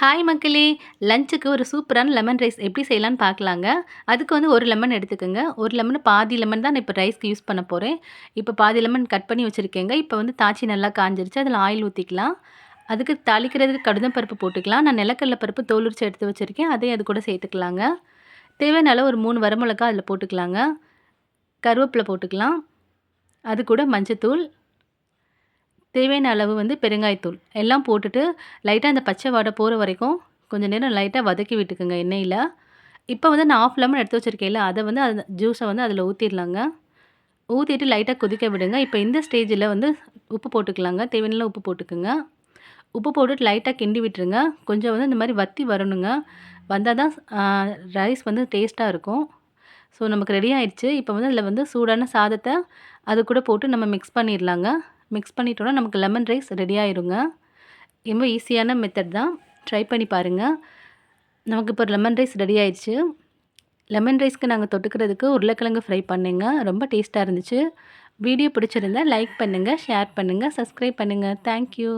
Hi மக்களே! லஞ்சுக்கு ஒரு சூப்பரான லெமன் ரைஸ் எப்படி செய்யலான்னு பார்க்கலாங்க. அதுக்கு வந்து 1 லெமன் எடுத்துக்கங்க. 1 லெமன் பாதி லெமன் தான் நான் இப்ப ரைஸ்க்கு யூஸ் பண்ண போறேன். இப்ப பாதி லெமன் கட் பண்ணி வச்சிருக்கேங்க. இப்ப வந்து தாச்சி நல்லா காய்ஞ்சிருச்சு. அதில ஆயில் ஊத்திக்கலாம். அதுக்கு தாளிக்கிறதுக்கு கடுந்தம் பருப்பு போட்டுக்கலாம். நான் நிலக்கடல பருப்பு தோல் உரிச்சு எடுத்து வச்சிருக்கேன். அதையும் அது கூட சேர்த்துக்கலாங்க. தேவையான அளவு ஒரு 3 வரமிளகா அதில போட்டுக்கலாங்க. கருவேப்பில போட்டுக்கலாம். அது கூட மஞ்சத்தூள், தேவையான அளவு வந்து பெருங்காயத்தூள் எல்லாம் போட்டுட்டு, லைட்டா அந்த பச்சை வாடை போற வரைக்கும் கொஞ்சம் நேரம் லைட்டா வதக்கி விட்டுக்குங்க எண்ணெயில. இப்போ வந்து நான் 1/2 லெமன் எடுத்து வச்சிருக்கேன்ல, அத வந்து ஜூஸ வந்து அதில ஊத்திர்லாங்க. ஊத்திட்டு லைட்டா கொதிக்க விடுங்க. இப்போ இந்த ஸ்டேஜில வந்து உப்பு போட்டுக்கலாங்க. தேவையான அளவு உப்பு போட்டுக்குங்க. உப்பு போட்டுட்டு லைட்டா கிண்டி விட்டுருங்க. கொஞ்சம் வந்து இந்த மாரி வத்தி வரணுங்க. வந்தா தான் ரைஸ் வந்து டேஸ்ட்டா இருக்கும். ஸோ நமக்கு ரெடி ஆயிடுச்சு. இப்போ வந்து அதில வந்து சூடான சாதத்த அது கூட போட்டு நம்ம மிக்ஸ் பண்ணிர்லாங்க. மிக்ஸ் பண்ணிட்டோம்னா நமக்கு லெமன் ரைஸ் ரெடி ஆயிருங்க. ரொம்ப ஈஸியான மெத்தட் தான். ட்ரை பண்ணி பாருங்க. நமக்கு இப்போ லெமன் ரைஸ் ரெடி ஆயிடுச்சு. லெமன் ரைஸ்க்கு நாங்க தொட்டுக்கிறதுக்கு உருளைக்கிழங்கு ஃப்ரை பண்ணேங்க. ரொம்ப டேஸ்ட்டா இருந்துச்சு. வீடியோ பிடிச்சிருந்தா லைக் பண்ணுங்க, ஷேர் பண்ணுங்க, சப்ஸ்கிரைப் பண்ணுங்க. Thank you.